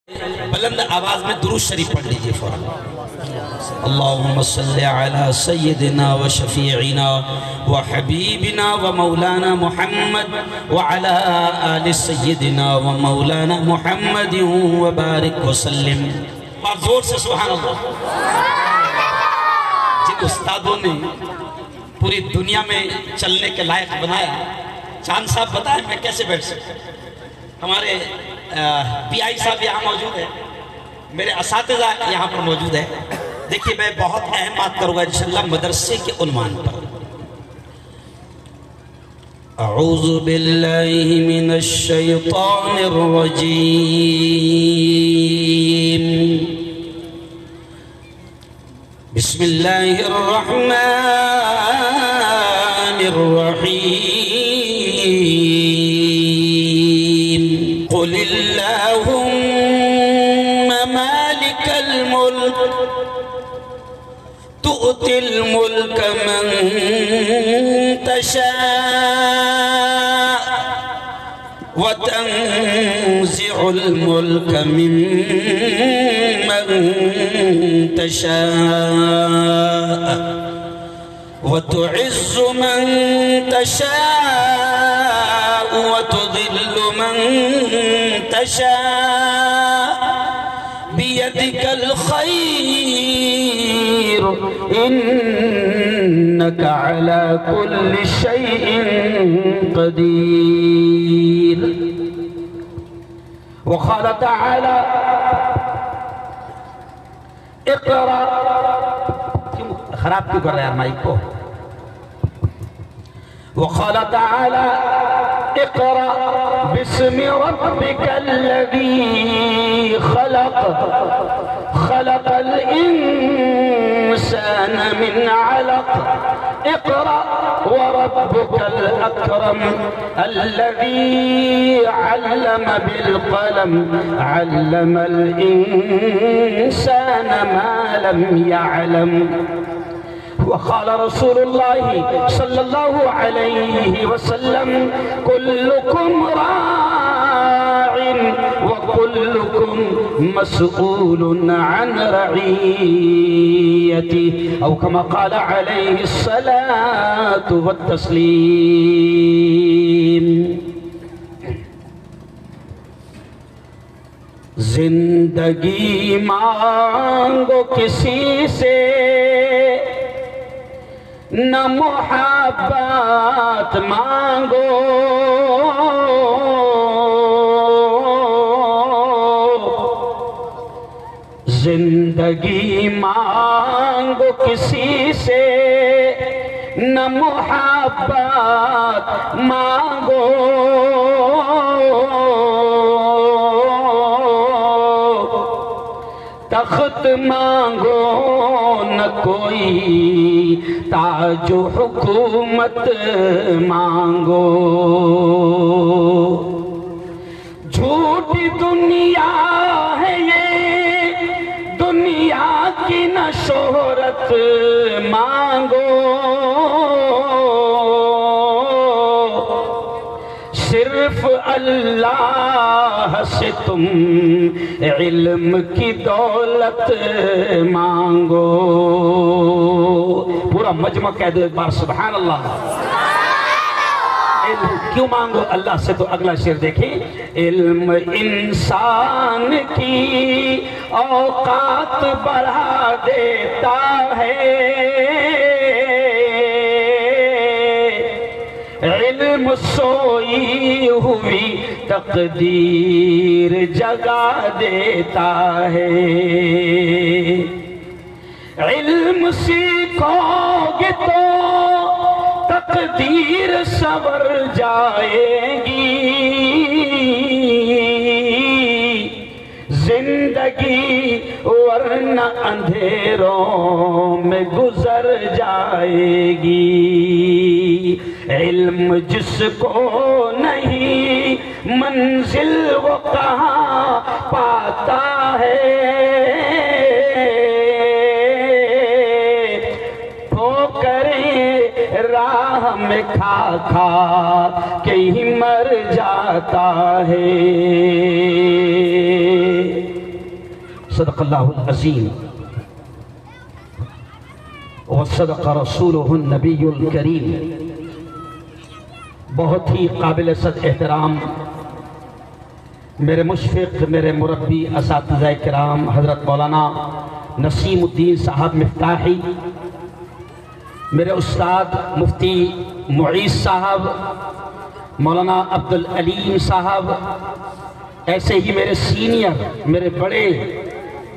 بلند آواز میں درود شریف پڑھ لیجئے فوراً۔ اللہم صلی علی سیدنا و شفیعنا و حبیبنا و مولانا محمد وعلی آل سیدنا و مولانا محمد و بارک وسلم۔ بہت زور سے سبحان اللہ۔ جن استادوں نے پوری دنیا میں چلنے کے لائق بنایا، چاند صاحب بتائیں میں کیسے بیٹھ سکتا ہوں۔ ہمارے پی آئی صاحب یہاں موجود ہے، میرے اساتذہ یہاں پر موجود ہے۔ دیکھیے میں بہت اہم بات کروں گا انشاءاللہ مدرسے کے عنوان پر۔ اعوذ باللہ من الشیطان الرجیم، بسم اللہ الرحمن الرحیم، قل اللہم مالک الملک تؤتی الملک من تشاء وتنزع الملک ممن تشاء وتعز من تشاء وتذل من تشاء بيدك الخير إنك على كل شيء قدير۔ وقال تعالى اقرأ، خراب کیوں کر رہے ہیں مائک کو؟ وقال تعالى اقرأ باسم ربك الذي خلق، خلق الإنسان من علق، اقرأ وربك الأكرم الذي علم بالقلم، علم الإنسان ما لم يعلم۔ وقال رسول الله صلى الله عليه وسلم كلكم راع وكلكم مسؤول عن رعيته، أو كما قال عليه الصلاة والتسليم۔ زندگی مانگو کسی سے نہ محبت مانگو، زندگی مانگو کسی سے نہ محبت مانگو، تخت مانگو نہ کوئی تاج و حکومت مانگو، جھوٹی دنیا ہے یہ دنیا کی نہ شہرت مانگو، صرف اللہ سے تم علم کی دولت مانگو۔ پورا مجمع کہہ دو ایک بار سبحان اللہ۔ علم کیوں مانگو اللہ سے؟ تو اگلا شعر دیکھیں، علم انسان کی اوقات بڑھا دیتا ہے، علم سوئی ہوئی تقدیر جگا دیتا ہے، علم سیکھو گے تو تقدیر سنور جائے گی، زندگی ورنہ اندھیروں میں گزر جائے گی، علم جس کو نہیں منزل وہ کہاں پاتا ہے، ٹھوکریں راہ میں کھا کھا کے ہی مر جاتا ہے۔ صدق اللہ العظیم وصدق رسولہ النبی الکریم۔ بہت ہی قابل صد احترام میرے مشفق، میرے مربی، اساتذہ کرام حضرت مولانا نسیم الدین صاحب مفتاحی، میرے استاد مفتی معیز صاحب، مولانا عبدالعلیم صاحب، ایسے ہی میرے سینئر، میرے بڑے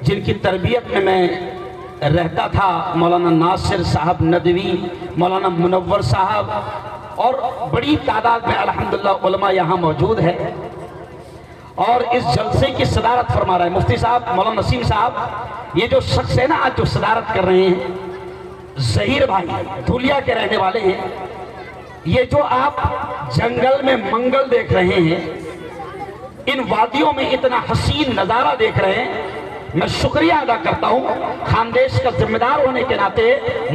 جن کی تربیت میں رہتا تھا، مولانا ناصر صاحب ندوی، مولانا منور صاحب، اور بڑی تعداد میں الحمدللہ علماء یہاں موجود ہے۔ اور اس جلسے کی صدارت فرما رہا ہے مفتی صاحب مولانا نسیم صاحب۔ یہ جو شخص ہے نا آج جو صدارت کر رہے ہیں، ظہیر بھائی دھولیا کے رہنے والے ہیں۔ یہ جو آپ جنگل میں منگل دیکھ رہے ہیں، ان وادیوں میں اتنا حسین نظارہ دیکھ رہے ہیں، میں شکریہ ادا کرتا ہوں خاندیش کا ذمہ دار ہونے کے ناطے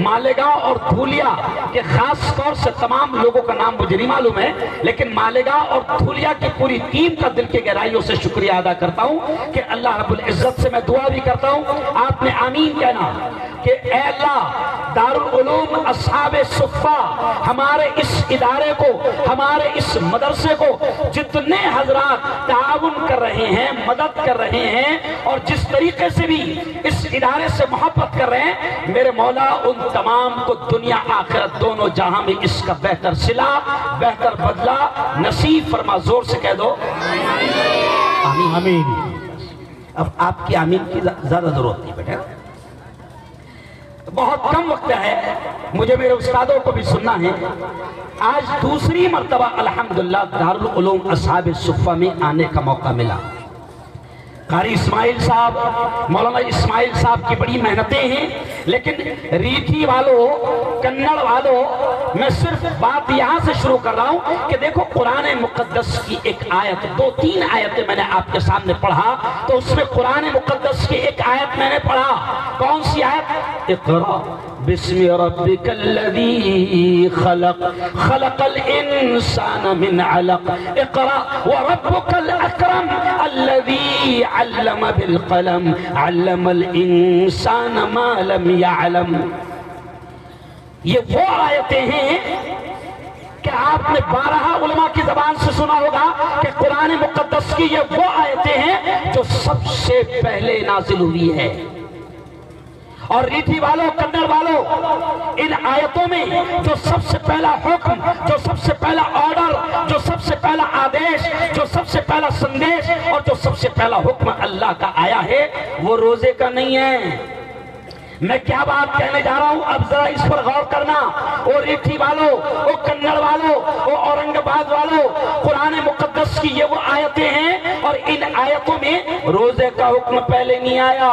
مالیگاؤں اور دھولیا کے خاص طور سے تمام لوگوں کا نام مجھے نہیں معلوم ہے، لیکن مالیگاؤں اور دھولیا کی پوری ٹیم کا دل کے گہرائیوں سے شکریہ ادا کرتا ہوں کہ اللہ رب العزت سے میں دعا بھی کرتا ہوں آپ نے آمین کہنا کہ اے اللہ دارالعلوم اصحاب صفہ ہمارے اس ادارے کو، ہمارے اس مدرسے کو جتنے حضرات تعاون کر رہے ہیں، مدد کر رہے ہیں اور جس طریقے سے بھی اس ادارے سے محبت کر رہے ہیں، میرے مولا ان تمام کو دنیا آخرت دونوں جہاں میں اس کا بہتر صلہ، بہتر بدلہ نصیب فرما۔ زور سے کہہ دو آمین۔ آمین۔ اب آپ کی آمین کی زیادہ ضرورت نہیں بیٹا، بہت کم وقت ہے، مجھے میرے استادوں کو بھی سننا ہے۔ آج دوسری مرتبہ الحمدللہ دارالعلوم اصحاب صفہ میں آنے کا موقع ملا۔ قاری اسماعیل صاحب، مولانا اسماعیل صاحب کی بڑی محنتیں ہیں، لیکن ریٹھی والوں، کنڑ والوں، میں صرف بات یہاں سے شروع کر رہا ہوں کہ دیکھو قرآن مقدس کی ایک آیت، 2-3 آیتیں میں نے آپ کے سامنے پڑھا، تو اس میں قرآن مقدس کی ایک آیت میں نے پڑھا۔ کون سی آیت؟ اقرأ بسم ربک الذی خلق، خلق الانسان من علق، اقرأ وربک الاکرم الذی علم بالقلم، علم الانسان ما لم يعلم۔ یہ وہ آیتیں ہیں کہ آپ نے 12 علماء کی زبان سے سنا ہوگا کہ قرآن مقدس کی یہ وہ آیتیں ہیں جو سب سے پہلے نازل ہوئی ہے۔ اور ریٹھی والوں، کنڑ والوں، ان آیتوں میں جو سب سے پہلا حکم، جو سب سے پہلا آرڈر، جو سب سے پہلا آدیش، جو سب سے پہلا سندیش اور جو سب سے پہلا حکم اللہ کا آیا ہے وہ روزے کا نہیں ہے۔ میں کیا بات کہنے جا رہا ہوں اب ذرا اس پر غور کرنا۔ او ریٹھی والوں، او کنڑ والوں، او اورنگ آباد والوں، قرآن مقدس کی یہ وہ آیتیں ہیں اور ان آیتوں میں روزے کا حکم پہلے نہیں آیا،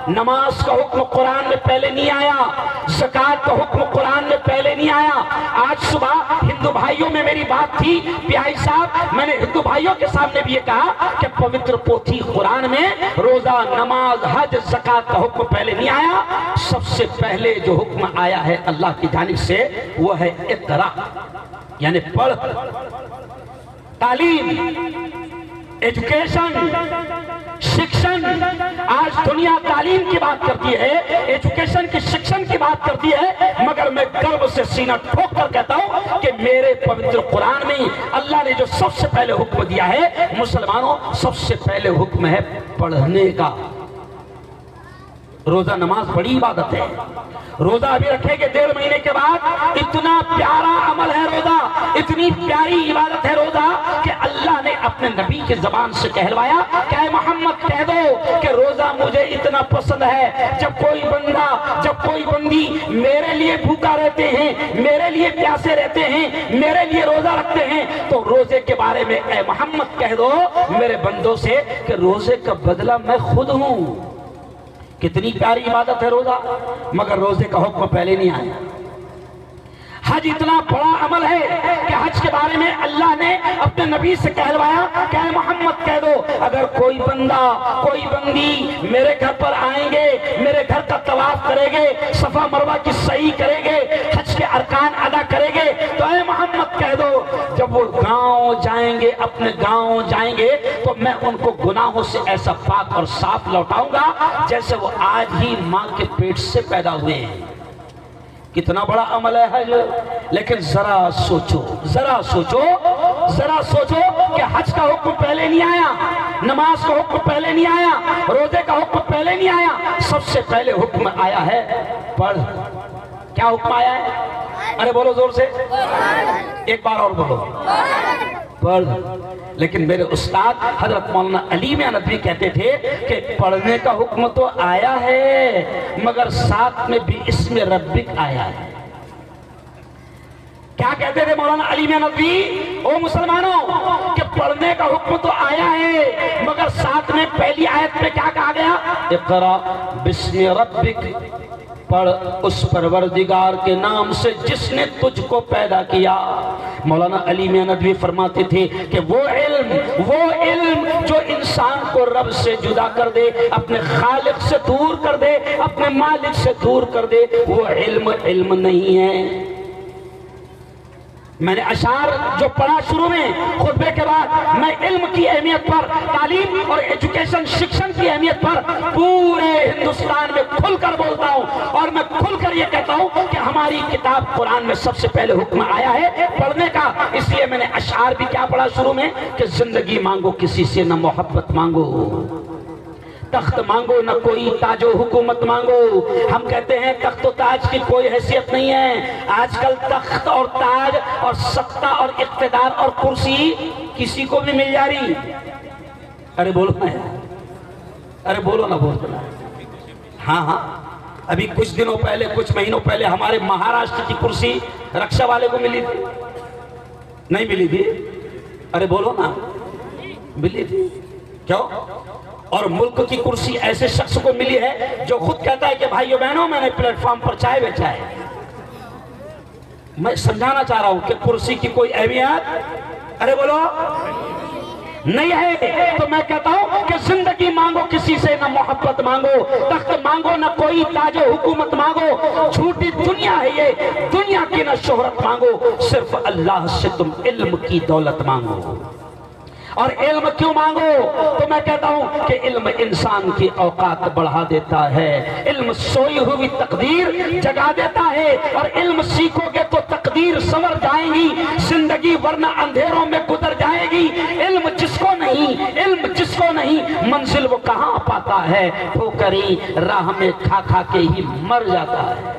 نماز کا حکم قرآن میں پہلے نہیں آیا، زکوٰۃ کا حکم قرآن میں پہلے نہیں آیا۔ آج صبح ہندو بھائیوں میں میری بات تھی، پیائی صاحب، میں نے ہندو بھائیوں کے سامنے بھی یہ کہا کہ پوتر پوتھی قرآن میں روزہ، نماز، حج، زکوٰۃ کا حکم پہلے نہیں آیا۔ سب سے پہلے جو حکم آیا ہے اللہ کی جانب سے وہ ہے اقرا، یعنی پڑھ، تعلیم، ایجوکیشن، شکشن۔ آج دنیا تعلیم کی بات کرتی ہے، ایجوکیشن کی، شکشن کی بات کرتی ہے، مگر میں گرو سے سینہ ٹھوک کر کہتا ہوں کہ میرے پوتر قرآن میں اللہ نے جو سب سے پہلے حکم دیا ہے مسلمانوں، سب سے پہلے حکم ہے پڑھنے کا۔ روزہ نماز بڑی عبادت ہے، روزہ ابھی رکھے گے 1.5 مہینے کے بعد۔ اتنا پیارا عمل ہے روزہ، اتنی پیاری عبادت ہے روزہ کہ اللہ نے اپنے نبی کی زبان سے کہلوایا کہ اے محمد کہہ دو کہ روزہ مجھے اتنا پسند ہے، جب کوئی بندہ، جب کوئی بندی میرے لیے بھوکا رہتے ہیں، میرے لیے پیاسے رہتے ہیں، میرے لیے روزہ رکھتے ہیں، تو روزے کے بارے میں اے محمد کہہ دو میرے بندوں سے کہ روزے کا بدلہ میں خود ہوں۔ کتنی پیاری عبادت ہے روزہ، مگر روزے کا حکم پہلے نہیں آیا۔ حج اتنا بڑا عمل ہے کہ حج کے بارے میں اللہ نے اپنے نبی سے کہلوایا کہ اے محمد کہہ دو اگر کوئی بندہ، کوئی بندی میرے گھر پر آئیں گے، میرے گھر کا طواف کریں گے، صفا مروہ کی سعی کریں گے، حج حج کے ارکان ادا کریں گے تو اے محمد کہہ دو جب وہ گاؤں جائیں گے، اپنے گاؤں جائیں گے تو میں ان کو گناہوں سے ایسا پاک اور صاف لوٹاؤں گا جیسے وہ آج ہی ماں کے پیٹ سے پیدا ہوئے ہیں۔ کتنا بڑا عمل ہے حج، لیکن ذرا سوچو کہ حج کا حکم پہلے نہیں آیا، نماز کا حکم پہلے نہیں آیا، روزے کا حکم پہلے نہیں آیا، سب سے پہلے حکم آیا ہے پڑھ۔ کیا حکم آیا ہے؟ ارے بولو زور سے، ایک بار اور بولو، پڑھ۔ لیکن میرے استاد حضرت مولانا علی میاں ندوی کہتے تھے کہ پڑھنے کا حکم تو آیا ہے مگر ساتھ میں بھی اسم ربک آیا ہے۔ کیا کہتے تھے مولانا علی میاں ندوی؟ او مسلمانوں کہ پڑھنے کا حکم تو آیا ہے مگر ساتھ میں پہلی آیت میں کیا کہا گیا؟ اقرا بسم ربک، پڑھ اس پروردگار کے نام سے جس نے تجھ کو پیدا کیا۔ مولانا علی میاں ندوی فرماتے تھے کہ وہ علم جو انسان کو رب سے جدا کر دے، اپنے خالق سے دور کر دے، اپنے مالک سے دور کر دے، وہ علم نہیں ہے۔ میں نے اشعار جو پڑھا شروع میں خطبے کے بعد، میں علم کی اہمیت پر، تعلیم اور ایجوکیشن شکشن کی اہمیت پر پورے ہندوستان میں کھل کر بولتا ہوں، اور میں کھل کر یہ کہتا ہوں کہ ہماری کتاب قرآن میں سب سے پہلے حکم آیا ہے پڑھنے کا۔ اس لیے میں نے اشعار بھی کیا پڑھا شروع میں کہ زندگی مانگو کسی سے نہ محبت مانگو، تخت مانگو نہ کوئی تاج و حکومت مانگو۔ ہم کہتے ہیں تخت و تاج کی کوئی حیثیت نہیں ہے، آج کل تخت اور تاج اور سختہ اور اقتدار اور کرسی کسی کو بھی مل جا رہی۔ ارے بولو نا، ارے بولو نا، بولو نا۔ ہاں ابھی کچھ دنوں پہلے، کچھ مہینوں پہلے ہمارے مہاراشٹر کی کرسی رکشہ والے کو ملی تھی، نہیں ملی تھی؟ ارے بولو نا، ملی تھی۔ کیوں؟ اور ملک کی کرسی ایسے شخص کو ملی ہے جو خود کہتا ہے کہ بھائیو بہنوں میں نے پلیٹ فارم پر چائے بیچا ہے۔ میں سمجھانا چاہ رہا ہوں کہ کرسی کی کوئی اہمیت، ارے بولو، نہیں ہے۔ تو میں کہتا ہوں کہ زندگی مانگو کسی سے نہ محبت مانگو، تخت مانگو نہ کوئی تاج و حکومت مانگو، جھوٹی دنیا ہے یہ، دنیا کی نہ شہرت مانگو، صرف اللہ سے تم علم کی دولت مانگو۔ اور علم کیوں مانگو؟ تو میں کہتا ہوں کہ علم انسان کی اوقات بڑھا دیتا ہے، علم سوئی ہوئی تقدیر جگا دیتا ہے، اور علم سیکھو گے تو تقدیر سنور جائیں گی، زندگی ورنہ اندھیروں میں گزر جائے گی۔ علم جس کو نہیں منزل وہ کہاں پاتا ہے، ٹھوکریں راہ میں کھا کھا کے ہی مر جاتا ہے۔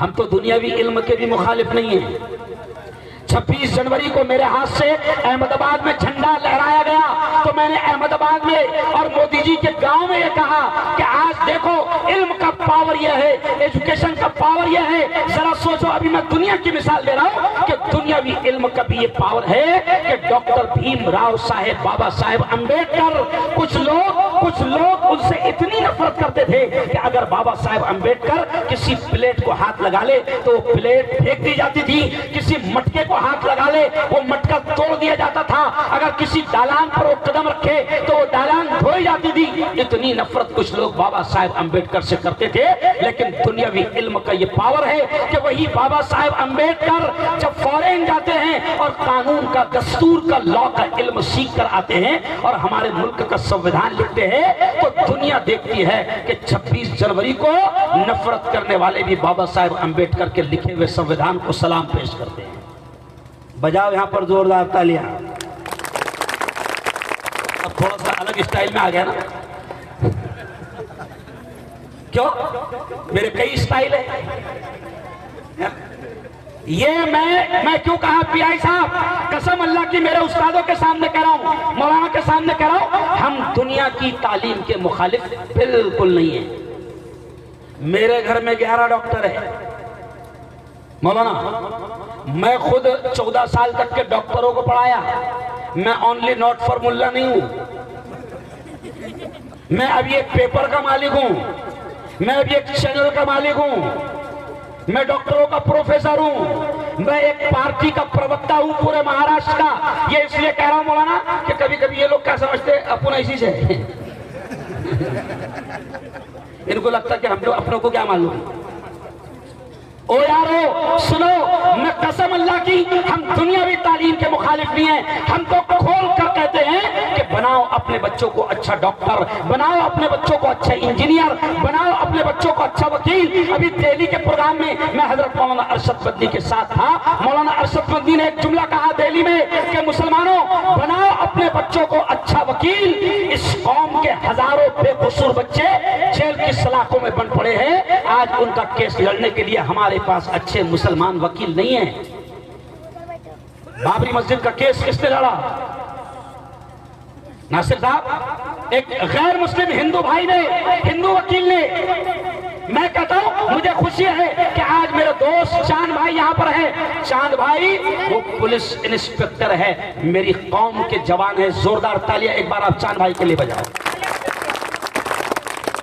ہم تو دنیاوی علم کے بھی مخالف نہیں ہیں۔ 26 جنوری کو میرے ہاتھ سے احمد آباد میں جھنڈا لہرایا گیا تو میں نے احمد آباد میں اور مودی جی کے گاؤں میں یہ کہا کہ آج دیکھو علم کا پاور یہ ہے، ایجوکیشن کا پاور یہ ہے۔ ذرا سوچو، ابھی میں دنیا کی مثال دے رہا ہوں کہ دنیاوی علم کا بھی یہ پاور ہے کہ ڈاکٹر بھیم راؤ صاحب، بابا صاحب امبیڈکر، کچھ لوگ ان سے اتنی نفرت کرتے تھے کہ اگر بابا صاحب امبیڈکر کسی پلیٹ کو ہاتھ لگا لے تو وہ پلیٹ پھینک دی جاتی تھی، کسی مٹکے کو ہاتھ لگا لے وہ مٹکا توڑ دیا جاتا تھا، اگر کسی دالان پر وہ قدم رکھے تو وہ دالان دھوئی جاتی تھی۔ اتنی نفرت کچھ لوگ بابا صاحب امبیڈکر سے کرتے تھے، لیکن دنیاوی علم کا یہ پاور ہے کہ وہی بابا صاحب امبیڈکر جب فورین جاتے ہیں اور قانون کا، دستور کا، لا کا علم سیکھ کر آتے ہیں اور ہمارے ملک کا سنویدھان لکھتے ہیں تو دنیا دیکھتی ہے کہ 26 جنوری کو نفرت کرنے والے بھی بابا صاحب امبیڈکر کے لکھے ہوئے سنویدھان کو سلام پیش کرتے ہیں۔ بجاؤ یہاں پر زوردار تالیاں۔ اب تھوڑا سا الگ اسٹائل میں آ گیا نا، کیوں؟ میرے کئی اسٹائل ہیں۔ یہ میں کیوں کہا پی آئی صاحب، قسم اللہ کی میرے استادوں کے سامنے کہہ رہا ہوں، مولانا کے سامنے کہہ رہا ہوں، ہم دنیا کی تعلیم کے مخالف بالکل نہیں ہیں۔ میرے گھر میں 11 ڈاکٹر ہیں مولانا، میں خود 14 سال تک کے ڈاکٹروں کو پڑھایا، میں اونلی ناٹ فار ملا نہیں ہوں، میں ابھی ایک پیپر کا مالک ہوں، میں ابھی ایک چینل کا مالک ہوں، میں ڈاکٹروں کا پروفیسر ہوں، میں ایک پارٹی کا پروکتا ہوں پورے مہاراشٹر کا۔ یہ اس لیے کہہ رہا ہوں مولانا کہ کبھی کبھی یہ لوگ کیا سمجھتے ہیں اپنا اسی سے، ان کو لگتا ہے کہ ہم لوگ اپنوں کو کیا معلوم۔ او یارو سنو، میں قسم اللہ کی ہم دنیاوی تعلیم کے مخالف نہیں ہیں، ہم تو کھول کر کہتے ہیں کہ بناؤ اپنے بچوں کو اچھا ڈاکٹر، بناؤ اپنے بچوں کو اچھا انجینئر، بناؤ اپنے بچوں کو اچھا وکیل۔ ابھی دہلی کے پروگرام میں میں حضرت مولانا ارشد مدنی کے ساتھ تھا، مولانا ارشد مدنی نے ایک جملہ کہا دہلی میں کہ مسلمانوں بناؤ اپنے بچوں کو اچھا وکیل۔ اس قوم کے ہزاروں بے قصور بچے جیل کی سلاخوں میں بن پڑے ہیں، آج ان کا کیس لڑنے کے لیے ہمارے پاس اچھے مسلمان وکیل نہیں ہیں۔ بابری مسجد کا کیس کس نے لڑا؟ ناصر صاحب، ایک غیر مسلم ہندو بھائی نے، ہندو وکیل نے۔ میں کہتا ہوں مجھے خوشی ہے کہ آج میرے دوست چاند بھائی یہاں پر ہے۔ چاند بھائی وہ پولیس انسپیکٹر ہے، میری قوم کے جوان ہے۔ زوردار تالیاں ایک بار آپ چاند بھائی کے لیے بجاؤ۔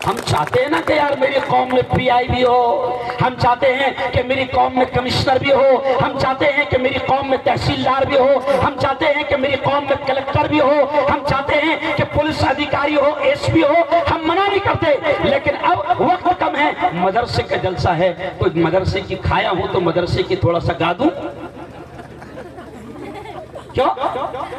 ہم چاہتے ہیں نا کہ یار میری قوم میں پی آئی بھی ہو، ہم چاہتے ہیں کہ میری قوم میں کمشنر بھی ہو، ہم چاہتے ہیں کہ میری قوم میں تحصیلدار بھی ہو، ہم چاہتے ہیں کہ میری قوم میں کلکٹر بھی ہو، ہم چاہتے ہیں کہ پولیس ادھیکاری ہو، ایس پی ہو۔ ہم منع نہیں کرتے، لیکن اب وقت کم ہے، مدرسے کا جلسہ ہے، کوئی مدرسے کی کھایا ہوں تو مدرسے کی تھوڑا سا گا دوں کیوں؟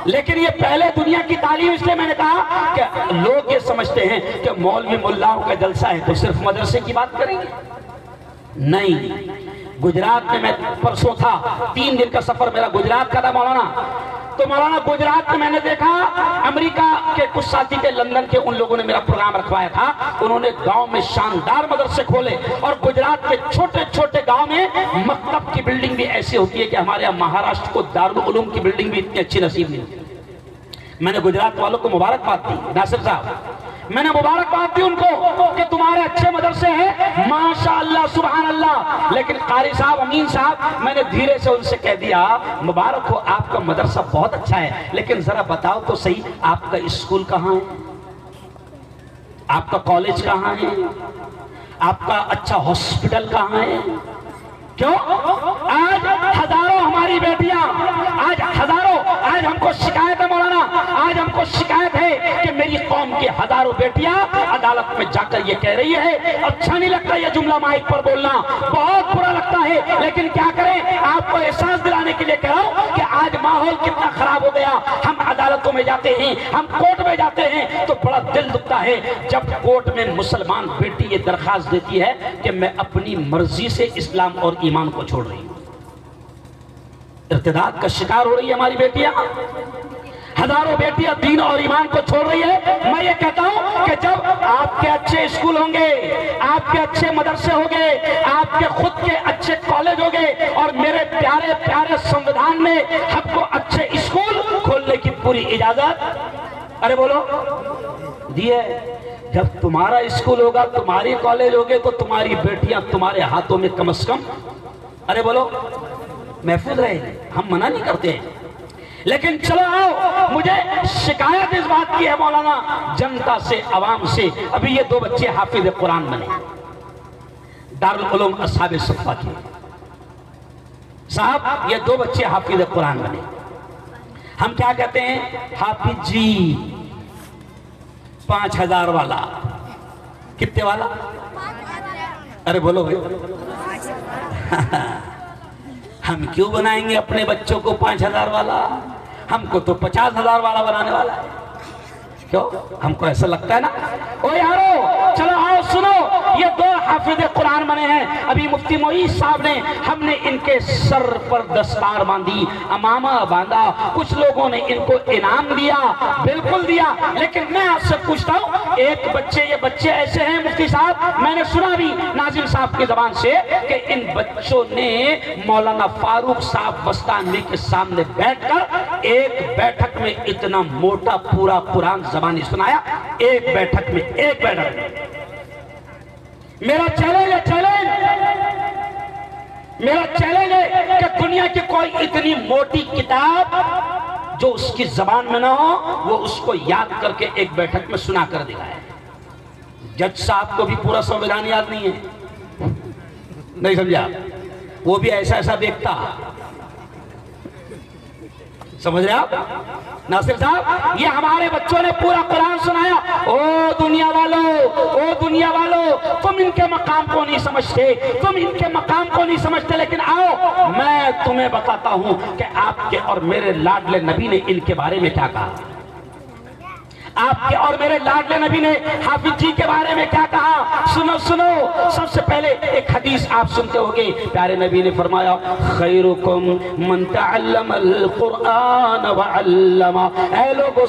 لیکن یہ پہلے دنیا کی تعلیم، اس لیے میں نے کہا کہ لوگ یہ سمجھتے ہیں کہ مولوی ملاؤں کا جلسہ ہے تو صرف مدرسے کی بات کریں گے۔ نہیں، گجرات میں پرسوں تھا، 3 دن کا سفر میرا گجرات کا تھا مولانا، تو مولانا گجرات میں نے دیکھا امریکہ کے کچھ ساتھی کے، لندن کے ان لوگوں نے میرا پروگرام رکھوایا تھا، انہوں نے گاؤں میں شاندار مدرسے کھولے، اور گجرات کے چھوٹے چھوٹے گاؤں میں مکتب کی بلڈنگ بھی ایسی ہوتی ہے کہ ہمارے یہاں مہاراشٹر کو دارالعلوم کی بلڈنگ بھی اتنی اچھی نصیب نہیں ہوتی۔ میں نے گجرات والوں کو مبارکباد دی، ناصر صاحب میں نے مبارکباد دی ان کو کہ تمہارے اچھے مدرسے ہیں، ماشاءاللہ سبحان اللہ۔ لیکن قاری صاحب، امین صاحب، میں نے دھیرے سے ان سے کہہ دیا مبارک ہو، آپ کا مدرسہ بہت اچھا ہے، لیکن ذرا بتاؤ تو صحیح آپ کا اسکول کہاں ہے، آپ کا کالج کہاں ہے، آپ کا اچھا ہاسپٹل کہاں ہے؟ کیوں؟ آج ہزاروں ہماری بیٹیاں، آج ہم کو شکایت ہے مولانا، آج ہم کو شکایت ہے کہ میری قوم کی ہزاروں بیٹیاں عدالت میں جا کر یہ کہہ رہی ہے۔ اچھا نہیں لگتا یہ جملہ مائک پر بولنا، بہت برا لگتا ہے، لیکن کیا کریں، آپ کو احساس دلانے کے لیے کہہ رہا ہوں کہ آج ماحول کتنا خراب ہو گیا۔ ہم عدالتوں میں جاتے ہیں، ہم کورٹ میں جاتے ہیں تو بڑا دل دکھتا ہے جب کورٹ میں مسلمان بیٹی یہ درخواست دیتی ہے کہ میں اپنی مرضی سے اسلام اور ایمان کو چھوڑ رہی ہوں۔ ارتداد کا شکار ہو رہی ہے ہماری بیٹیاں، ہزاروں بیٹیاں دین اور ایمان کو چھوڑ رہی ہے۔ میں یہ کہتا ہوں کہ جب آپ کے اچھے اسکول ہوں گے، آپ کے اچھے مدرسے ہوں گے، آپ کے خود کے اچھے کالج ہوں گے، اور میرے پیارے پیارے سنویدھان میں ہم کو اچھے اسکول کھولنے کی پوری اجازت، ارے بولو، دیے۔ جب تمہارا اسکول ہوگا، تمہاری کالج ہوگے، تو تمہاری بیٹیاں تمہارے ہاتھوں میں کم از کم، ارے بولو، محفوظ رہے گی۔ ہم منع نہیں کرتے ہیں، لیکن چلو آؤ، مجھے شکایت اس بات کی ہے مولانا جنتا سے، عوام سے۔ ابھی یہ 2 بچے حافظ قرآن بنے، دارالعلوم اصحاب صفہ کے صاحب، یہ 2 بچے حافظ قرآن بنے۔ ہم کیا کہتے ہیں؟ حافظ جی 5000 والا، کتنے والا؟ ارے بولو بھائی، ہم کیوں بنائیں گے اپنے بچوں کو 5000 والا؟ ہم کو تو 50000 والا بنانے والا ہے۔ کیوں؟ ہم کو ایسا لگتا ہے نا۔ او یارو چلو آؤ سنو، یہ 2 حافظ قرآن بنے ہیں۔ ابھی مفتی معیز صاحب نے، ہم نے ان کے سر پر دستار باندھی، امامہ باندھا، کچھ لوگوں نے ان کو انعام دیا، بالکل دیا۔ لیکن میں آپ سے پوچھتا ہوں، ایک بچے، یہ بچے ایسے ہیں مفتی صاحب، میں نے سنا بھی ناظم صاحب کی زبان سے کہ ان بچوں نے مولانا فاروق صاحب بستانوی کے سامنے بیٹھ کر ایک بیٹھک میں اتنا موٹا پورا قرآن زبانی سنایا، ایک بیٹھک میں، ایک بیٹھک میں۔ میرا چیلنج ہے کہ دنیا کی کوئی اتنی موٹی کتاب جو اس کی زبان میں نہ ہو، وہ اس کو یاد کر کے ایک بیٹھک میں سنا کر دکھائے۔ جج صاحب کو بھی پورا سنویدھان یاد نہیں ہے، نہیں سمجھا؟ وہ بھی ایسا ایسا دیکھتا، سمجھ رہے آپ ناصر صاحب؟ یہ ہمارے بچوں نے پورا قرآن سنایا. او دنیا والو تم ان کے مقام کو نہیں سمجھتے, لیکن آؤ میں تمہیں بتاتا ہوں کہ آپ کے اور میرے لاڈلے نبی نے ان کے بارے میں کیا کہا. آپ کے اور میرے لاڈلے نبی نے حافظ جی کے بارے میں کیا کہا. سنو سب سے پہلے ایک حدیث آپ سنتے ہوگے. پیارے نبی نے فرمایا خیرکم من تعلم القرآن وعلم. اے لوگو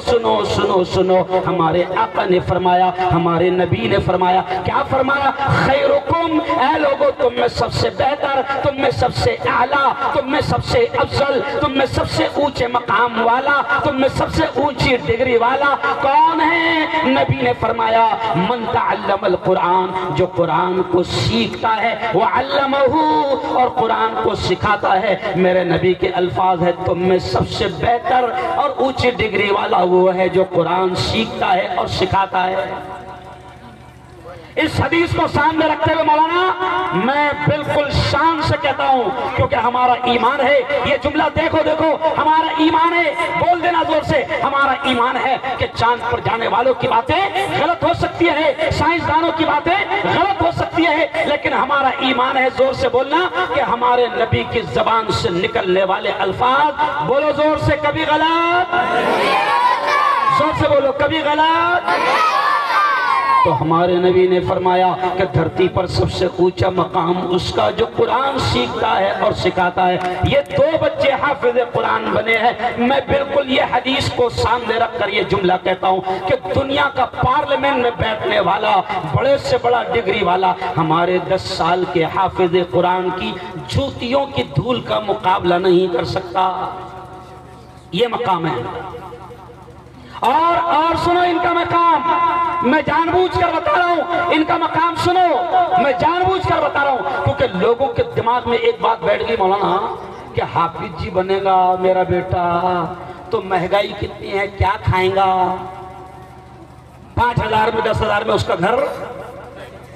سنو ہمارے آقا نے فرمایا, ہمارے نبی نے فرمایا. کیا فرمایا؟ خیرکم, اے لوگو تم میں سب سے بہتر, تم میں سب سے اعلیٰ, تم میں سب سے افضل, تم میں سب سے اونچے مقام والا, تم میں سب سے اونچی ڈگری والا کون ہے؟ نبی نے فرمایا من تعلم القرآن, جو قرآن کو سیکھتا ہے, وعلمہ, اور قرآن کو سکھاتا ہے. میرے نبی کے الفاظ ہے تم میں سب سے بہتر اور اونچی ڈگری والا وہ ہے جو قرآن سیکھتا ہے اور سکھاتا ہے. اس حدیث کو سامنے رکھتے ہوئے مولانا میں بالکل شان سے کہتا ہوں, کیونکہ ہمارا ایمان ہے. یہ جملہ دیکھو ہمارا ایمان ہے. بول دینا زور سے, ہمارا ایمان ہے کہ چاند پر جانے والوں کی باتیں غلط ہو سکتی ہے, سائنسدانوں کی باتیں غلط ہو سکتی ہے, لیکن ہمارا ایمان ہے, زور سے بولنا, کہ ہمارے نبی کی زبان سے نکلنے والے الفاظ, بولو زور سے, کبھی غلط, زور سے بولو, کبھی غلط. تو ہمارے نبی نے فرمایا کہ دھرتی پر سب سے اونچا مقام اس کا جو قرآن سیکھتا ہے اور سکھاتا ہے. یہ 2 بچے حافظ قرآن بنے ہیں. میں بالکل یہ حدیث کو سامنے رکھ کر یہ جملہ کہتا ہوں کہ دنیا کا پارلیمنٹ میں بیٹھنے والا, بڑے سے بڑا ڈگری والا, ہمارے 10 سال کے حافظ قرآن کی جوتیوں کی دھول کا مقابلہ نہیں کر سکتا. یہ مقام ہے. اور سنو ان کا مقام, میں جان بوجھ کر بتا رہا ہوں, ان کا مقام سنو, میں جان بوجھ کر بتا رہا ہوں, کیونکہ لوگوں کے دماغ میں ایک بات بیٹھ گئی مولانا کہ حافظ جی بنے گا میرا بیٹا تو مہنگائی کتنی ہے, کیا کھائیں گا, 5,000 میں 10,000 میں اس کا گھر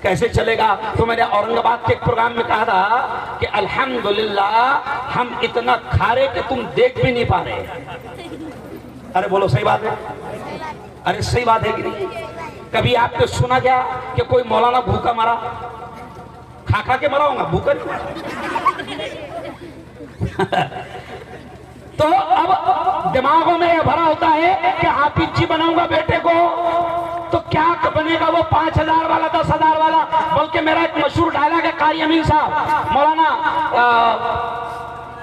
کیسے چلے گا. تو میں نے اورنگ آباد کے ایک پروگرام میں کہا تھا کہ الحمدللہ ہم اتنا کھا رہے کہ تم دیکھ بھی نہیں پا رہے. ارے بولو صحیح بات ہے, ارے صحیح بات ہے کہ نہیں؟ کبھی آپ نے سنا کیا کہ کوئی مولانا بھوکا مرا؟ کھا کے مرا ہوگا, بھوکا نہیں. تو اب دماغوں میں یہ بھرا ہوتا ہے کہ حافظ جی بناؤں گا بیٹے کو تو کیا بنے گا, وہ 5,000 والا, 10,000 والا. بلکہ میرا ایک مشہور ڈائلاگ ہے, قاری امین صاحب, مولانا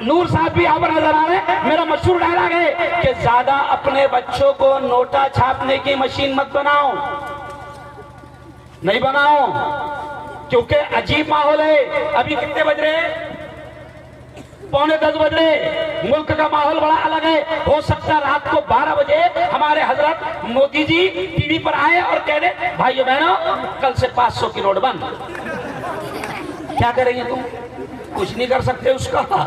نور صاحب بھی یہاں پر نظر آ رہے ہیں, میرا مشہور ڈائلاگ ہے کہ زیادہ اپنے بچوں کو نوٹا چھاپنے کی مشین مت بناؤ, نہیں بناؤ, کیونکہ عجیب ماحول ہے. ابھی کتنے بج رہے؟ 9:45 بج رہے. ملک کا ماحول بڑا الگ ہے. ہو سکتا ہے رات کو 12 بجے ہمارے حضرت مودی جی ٹی وی پر آئے اور کہہ دیں بھائیو بہنوں کل سے 500 کی نوٹ بند. کیا کریں گے تم؟ کچھ نہیں کر سکتے اس کا.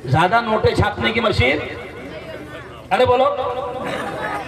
زیادہ نوٹیں چھاپنے کی مشین, ارے بولو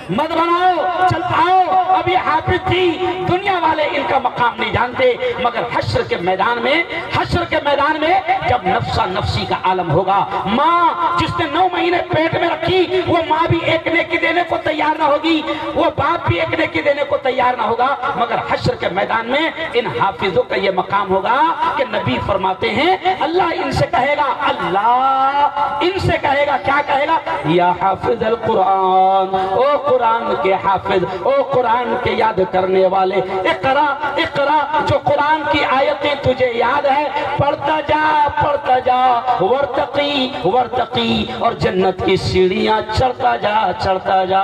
مت بناؤ. چل آؤ, ابھی حافظ جی دنیا والے ان کا مقام نہیں جانتے, مگر حشر کے میدان میں جب نفسا نفسی کا عالم ہوگا, ماں جس نے 9 مہینے پیٹ میں رکھی وہ ماں بھی ایک نیکی دینے کو تیار نہ ہوگی, وہ باپ بھی ایک نیکی دینے کو تیار نہ ہوگا, مگر حشر کے میدان میں ان حافظوں کا یہ مقام ہوگا کہ نبی فرماتے ہیں اللہ ان سے کہے گا, اللہ ان سے کہے گا, کیا کہے گا, یا حافظ القرآن, او قرآن کے حافظ, او قرآن کے یاد کرنے والے, اقرا اقرا, جو قرآن کی آیتیں تجھے یاد ہے پڑھتا جا, ورتقی ورتقی, اور جنت کی سیڑھیاں چڑھتا جا.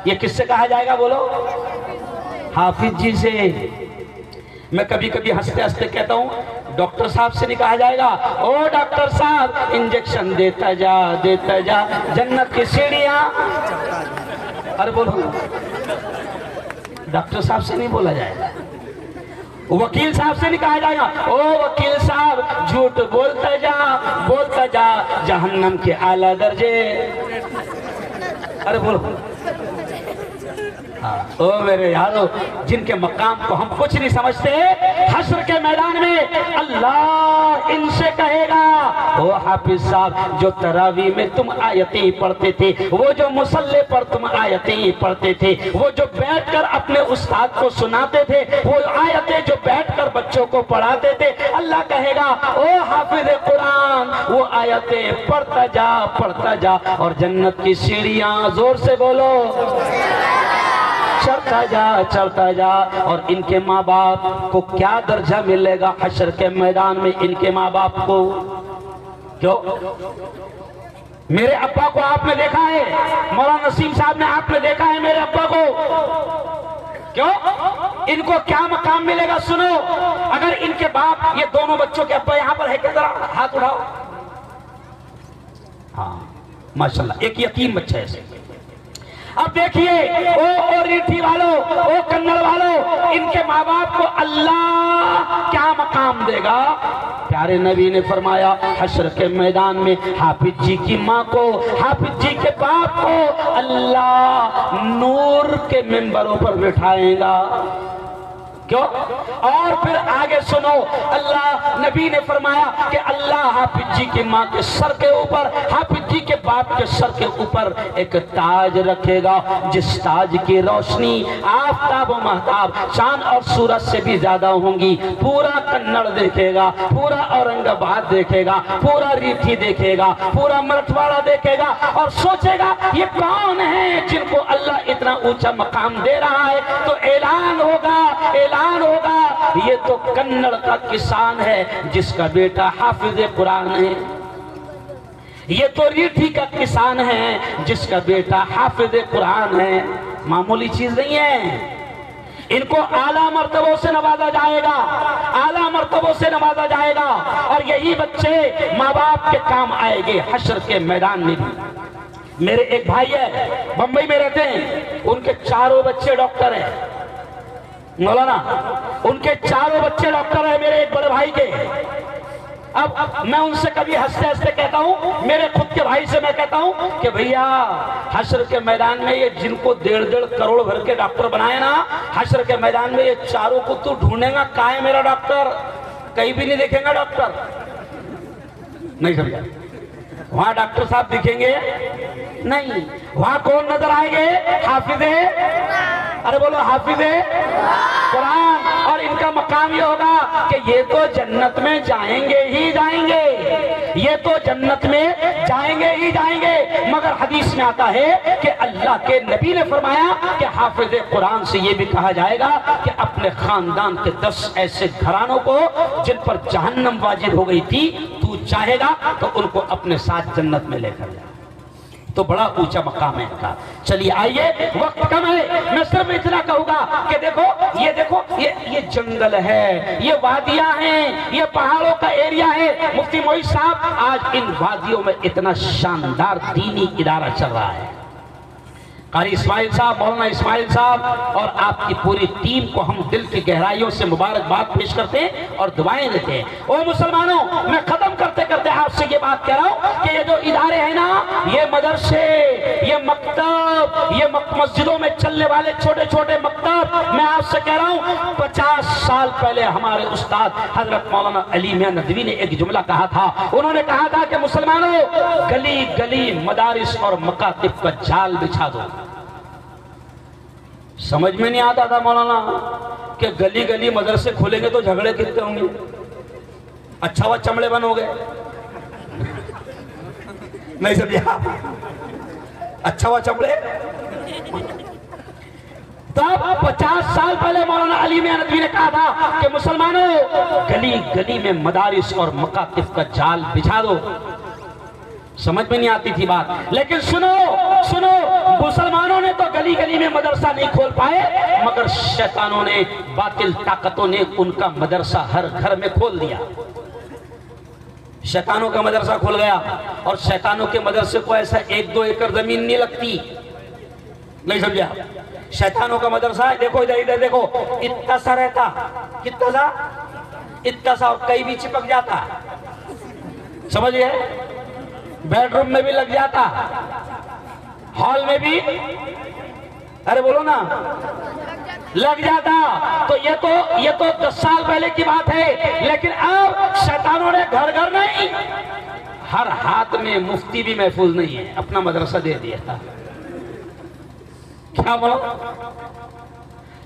یہ کس سے کہا جائے گا بولو؟ حافظ جی سے. میں کبھی کبھی ہنستے ہنستے کہتا ہوں ڈاکٹر صاحب سے نہیں کہا جائے گا او ڈاکٹر صاحب انجیکشن دیتا جا جنت کی سیڑھیاں. ارے بولو, ڈاکٹر صاحب سے نہیں بولا جائے گا, وکیل صاحب سے نہیں کہا جائے گا او وکیل صاحب جھوٹ بولتا جا جہنم کے اعلیٰ درجے. ارے بولو, او میرے یارو، جن کے مقام کو ہم کچھ نہیں سمجھتے، حشر کے میدان میں اللہ ان سے کہے گا، او حافظ صاحب جو تراویح میں تم آیتیں پڑھتے تھے، وہ جو مصلی پر تم آیتیں پڑھتے تھے، وہ جو بیٹھ کر اپنے استاد کو سناتے تھے، وہ آیتیں جو بیٹھ کر بچوں کو پڑھاتے تھے، اللہ کہے گا او حافظ قرآن وہ آیتیں پڑھتا جا اور جنت کی سیڑھیاں، زور سے بولو، چڑھتا جا اور ان کے ماں باپ کو کیا درجہ ملے گا حشر کے میدان میں؟ ان کے ماں باپ کو کیوں؟ میرے ابا کو آپ نے دیکھا ہے، مولانا نسیم صاحب نے آپ نے دیکھا ہے میرے ابا کو، کیوں؟ ان کو کیا مقام ملے گا؟ سنو، اگر ان کے باپ، یہ دونوں بچوں کے ابا یہاں پر ہے کہ ذرا ہاتھ اٹھاؤ، ہاں ماشاءاللہ، ایک یتیم بچہ ہے۔ اب دیکھیے او ریٹھی والوں، او کنڑ والوں، ان کے ماں باپ کو اللہ کیا مقام دے گا؟ پیارے نبی نے فرمایا حشر کے میدان میں حافظ جی کی ماں کو، حافظ جی کے باپ کو اللہ نور کے منبروں پر بٹھائے گا، کیوں؟ اور پھر آگے سنو، اللہ نبی نے فرمایا کہ اللہ حافظ جی کی ماں کے سر کے اوپر، حافظ جی کے باپ کے سر کے اوپر ایک تاج رکھے گا، جس تاج کی روشنی آفتاب و مہتاب، چاند اور سورج سے بھی زیادہ ہوں گی۔ پورا کنڑ دیکھے گا، پورا اورنگ آباد دیکھے گا، پورا ریٹھی دیکھے گا، پورا مرٹھواڑا دیکھے گا اور سوچے گا یہ کون ہیں جن کو اللہ اتنا اونچا مقام دے رہا ہے؟ تو اعلان ہوگا یہ تو کنڑ کا کسان ہے جس کا بیٹا حافظ قرآن ہے، یہ تو ریٹھی کا کسان ہے جس کا بیٹا حافظ قرآن ہے۔ معمولی چیز نہیں ہے، ان کو اعلیٰ مرتبوں سے نوازا جائے گا، اعلیٰ مرتبوں سے نوازا جائے گا، اور یہی بچے ماں باپ کے کام آئے گے حشر کے میدان میں بھی۔ میرے ایک بھائی ہے، بمبئی میں رہتے ہیں، ان کے چاروں بچے ڈاکٹر ہیں، مولانا ان کے چاروں بچے ڈاکٹر ہیں میرے ایک بڑے بھائی کے۔ اب میں ان سے کبھی ہنستے ہنستے کہتا ہوں، میرے خود کے بھائی سے میں کہتا ہوں کہ بھئییا حشر کے میدان میں یہ جن کو 1.5 کروڑ بھر کے ڈاکٹر بنائے نا، حشر کے میدان میں یہ چاروں کو تو ڈھونڈے گا، کہاں ہے میرا ڈاکٹر؟ کہیں بھی نہیں دیکھیں گا ڈاکٹر، نہیں سمجھا؟ وہاں ڈاکٹر صاحب دکھیں گے نہیں، وہاں کون نظر آئیں گے؟ حافظ، ارے بولو حافظ قرآن۔ اور ان کا مقام یہ ہوگا کہ یہ تو جنت میں جائیں گے ہی جائیں گے، یہ تو جنت میں جائیں گے ہی جائیں گے، مگر حدیث میں آتا ہے کہ اللہ کے نبی نے فرمایا کہ حافظ قرآن سے یہ بھی کہا جائے گا کہ اپنے خاندان کے 10 ایسے گھرانوں کو جن پر جہنم واجب ہو گئی تھی تو چاہے گا تو ان کو اپنے ساتھ جنت میں لے کر جائے، تو بڑا اونچا مقام ہے ان کا۔ چلیے آئیے، وقت کم ہے، میں صرف اتنا کہوں گا کہ دیکھو یہ جنگل ہے، یہ وادیاں ہیں، یہ پہاڑوں کا ایریا ہے۔ مفتی معید صاحب آج ان وادیوں میں اتنا شاندار دینی ادارہ چل رہا ہے، قاری اسماعیل صاحب، مولانا اسماعیل صاحب اور آپ کی پوری ٹیم کو ہم دل کی گہرائیوں سے مبارکباد پیش کرتے ہیں اور دعائیں دیتے ہیں۔ اور مسلمانوں، میں ختم کرتے کرتے آپ سے یہ بات کہہ رہا ہوں کہ یہ جو ادارے ہیں نا، یہ مدرسے، یہ مکتب، یہ مسجدوں میں چلنے والے چھوٹے چھوٹے مکتب، میں آپ سے کہہ رہا ہوں 50 سال پہلے ہمارے استاد حضرت مولانا علی میاں ندوی نے ایک جملہ کہا تھا، انہوں نے کہا تھا کہ مسلمانوں گلی گلی مدارس اور مکاتب کا جال بچھا دو۔ سمجھ میں نہیں آتا تھا مولانا کہ گلی گلی مدرسے کھولیں گے تو جھگڑے کتنے ہوں گے، اچھا وہ چمڑے بن ہو گئے، نہیں سمجھا؟ اچھا وہ چمڑے۔ تب 50 سال پہلے مولانا علی میاں ندوی نے کہا تھا کہ مسلمانوں گلی گلی میں مدارس اور مکاتب کا جال بچھا دو۔ سمجھ میں نہیں آتی تھی بات، لیکن سنو مسلمانوں نے تو گلی گلی میں مدرسہ نہیں کھول پائے، مگر شیطانوں نے، باطل طاقتوں نے ان کا مدرسہ ہر گھر میں کھول دیا۔ شیطانوں کا مدرسہ کھل گیا، اور شیطانوں کے مدرسے کو ایسا 1-2 ایکڑ زمین نہیں لگتی، نہیں سمجھا؟ شیطانوں کا مدرسہ ہے، دیکھو ادھر دیکھو، اتنا سا رہتا، کتنا سا؟ اتنا سا، اور کئی بھی چپک جاتا، سمجھ گئے؟ بیڈ روم میں بھی لگ جاتا، ہال میں بھی ارے بولو نا، لگ جاتا۔ تو یہ تو 10 سال پہلے کی بات ہے، لیکن اب شیطانوں نے گھر گھر نہیں، ہر ہاتھ میں مفتی بھی محفوظ نہیں ہے، اپنا مدرسہ دے دیا تھا۔ کیا بولو؟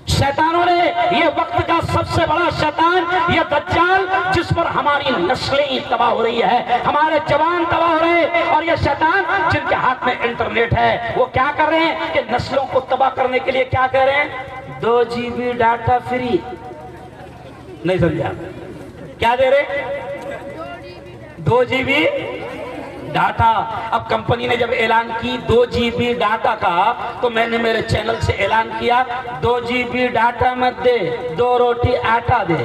شیطانوں نے، یہ وقت کا سب سے بڑا شیطان یہ دجال، جس پر ہماری نسلیں تباہ ہو رہی ہے، ہمارے جوان تباہ ہو رہے ہیں، اور یہ شیطان جن کے ہاتھ میں انٹرنیٹ ہے وہ کیا کر رہے ہیں کہ نسلوں کو تباہ کرنے کے لیے کیا کہہ رہے ہیں؟ 2 GB ڈاٹا فری۔ نہیں سمجھا؟ کیا دے رہے؟ 2 GB ڈاٹا۔ اب کمپنی نے جب اعلان کی 2 GB ڈاٹا کا، تو میں نے میرے چینل سے اعلان کیا 2 GB ڈاٹا مت دے، 2 روٹی آٹا دے۔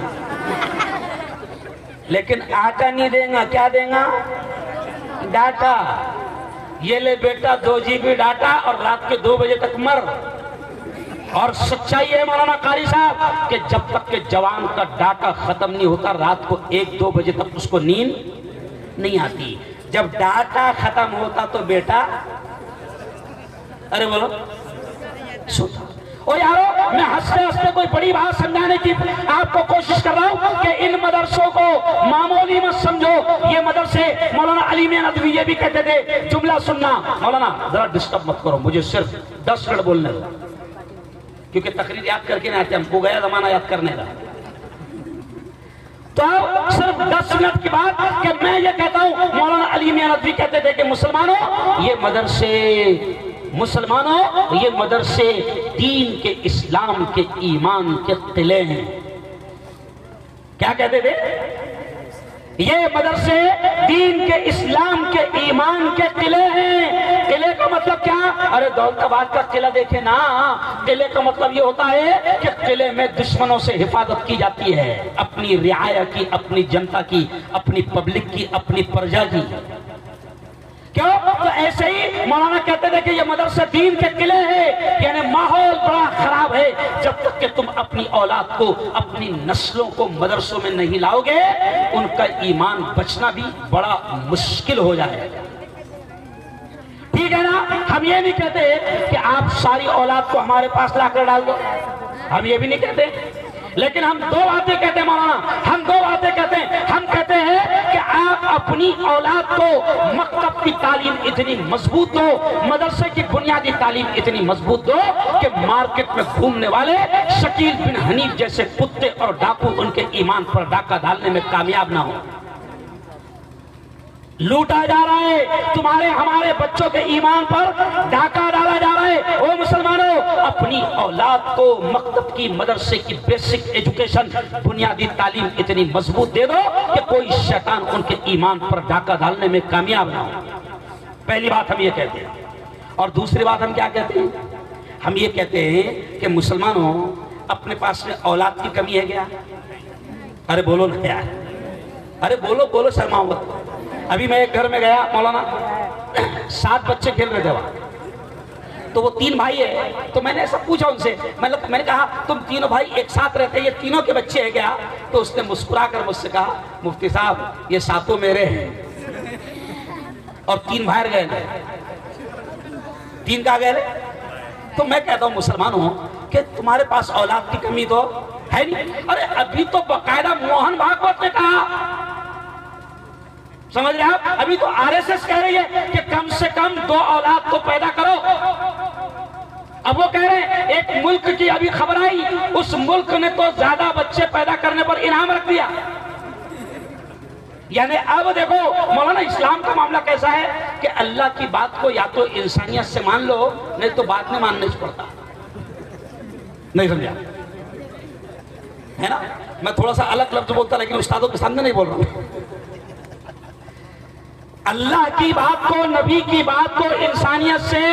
لیکن آٹا نہیں دیں گا، کیا دیں گا؟ ڈاٹا۔ یہ لے بیٹا 2 GB ڈاٹا اور رات کے 2 بجے تک مر۔ اور سچائی ہے مولانا قاری صاحب کہ جب تک کہ جوان کا ڈاٹا ختم نہیں ہوتا، رات کو 1-2 بجے تک اس کو نیند نہیں آتی۔ جب ڈاٹا ختم ہوتا تو بیٹا، ارے بولو، سوتا۔ اور یارو، میں ہنستے ہنستے کوئی بڑی بات سمجھانے کی آپ کو کوشش کر رہا ہوں کہ ان مدرسوں کو معمولی مت سمجھو۔ یہ مدرسے، مولانا علی میاں ندوی یہ بھی کہتے تھے، جملہ سننا مولانا ذرا ڈسٹرب مت کرو، مجھے صرف 10 منٹ بولنے دو، کیونکہ تقریر یاد کر کے نہیں آتے، ہم کو گیا زمانہ یاد کرنے کا۔ تو صرف 10 منٹ کی بات کہ میں یہ کہتا ہوں، مولانا علی میاں ندوی کہتے تھے کہ مسلمانوں، یہ مدرسے دین کے، اسلام کے، ایمان کے قلعے ہیں۔ کیا کہتے تھے؟ یہ مدرسے دین کے، اسلام کے، ایمان کے قلعے ہیں۔ قلعے کا مطلب کیا؟ ارے دولت آباد کا قلعہ دیکھیں نا، قلعے کا مطلب یہ ہوتا ہے کہ قلعے میں دشمنوں سے حفاظت کی جاتی ہے، اپنی رعایا کی، اپنی جنتا کی، اپنی پبلک کی، اپنی پرجا کی۔ کیوں؟ تو ایسے ہی مولانا کہتے تھے کہ یہ مدرسہ دین کے قلعے ہیں، یعنی ماحول بڑا خراب ہے جب تک کہ تم اپنی اولاد کو، اپنی نسلوں کو مدرسوں میں نہیں لاؤ گے، ان کا ایمان بچنا بھی بڑا مشکل ہو جائے گا۔ ٹھیک ہے نا؟ ہم یہ نہیں کہتے کہ آپ ساری اولاد کو ہمارے پاس لا کر ڈال دو، ہم یہ بھی نہیں کہتے، لیکن ہم 2 باتیں کہتے ہیں مولانا، ہم 2 باتیں کہتے ہیں۔ ہم کہتے ہیں کہ آپ اپنی اولاد کو مکتب کی تعلیم اتنی مضبوط دو، مدرسے کی بنیادی تعلیم اتنی مضبوط دو کہ مارکیٹ میں گھومنے والے شکیل بن حنیف جیسے کتے اور ڈاکو ان کے ایمان پر ڈاکہ ڈالنے میں کامیاب نہ ہو۔ لوٹا جا رہا ہے، تمہارے ہمارے بچوں کے ایمان پر ڈاکہ ڈالا جا رہا ہے۔ او مسلمانوں، اپنی اولاد کو مکتب کی، مدرسے کی بیسک ایجوکیشن، بنیادی تعلیم اتنی مضبوط دے دو کہ کوئی شیطان ان کے ایمان پر ڈاکہ ڈالنے میں کامیاب نہ ہو۔ پہلی بات ہم یہ کہتے ہیں۔ اور دوسری بات ہم کیا کہتے ہیں؟ ہم یہ کہتے ہیں کہ مسلمانوں، اپنے پاس میں اولاد کی کمی ہے کیا؟ ارے بولو نا یار، ارے بولو، شرماؤ مت۔ ابھی میں ایک گھر میں گیا مولانا، 7 بچے کھیل رہے تھے وہاں، تو وہ 3 بھائی ہیں، تو میں نے ایسا پوچھا ان سے، میں نے کہا تم تینوں بھائی ایک ساتھ رہتے ہیں، یہ تینوں کے بچے ہیں کیا؟ تو اس نے مسکرا کر مجھ سے کہا، مفتی صاحب یہ 7 میرے ہیں، اور 3 باہر گئے، 3 کہاں گئے؟ تو میں کہتا ہوں مسلمانوں کہ تمہارے پاس اولاد کی کمی تو ہے نہیں۔ ارے ابھی تو باقاعدہ موہن بھاگوت نے کہا، سمجھ رہے آپ؟ ابھی تو RSS کہہ رہی ہے کہ کم سے کم 2 اولاد کو پیدا کرو۔ اب وہ کہہ رہے ہیں، ایک ملک کی ابھی خبر آئی، اس ملک نے تو زیادہ بچے پیدا کرنے پر انعام رکھ دیا۔ یعنی اب دیکھو مولانا، اسلام کا معاملہ کیسا ہے کہ اللہ کی بات کو یا تو انسانیت سے مان لو، نہیں تو بعد میں ماننا ہی پڑتا۔ نہیں سمجھا ہے نا؟ میں تھوڑا سا الگ لفظ بولتا لیکن استادوں کے سامنے نہیں بول رہا ہوں۔ اللہ کی بات کو، نبی کی بات کو انسانیت سے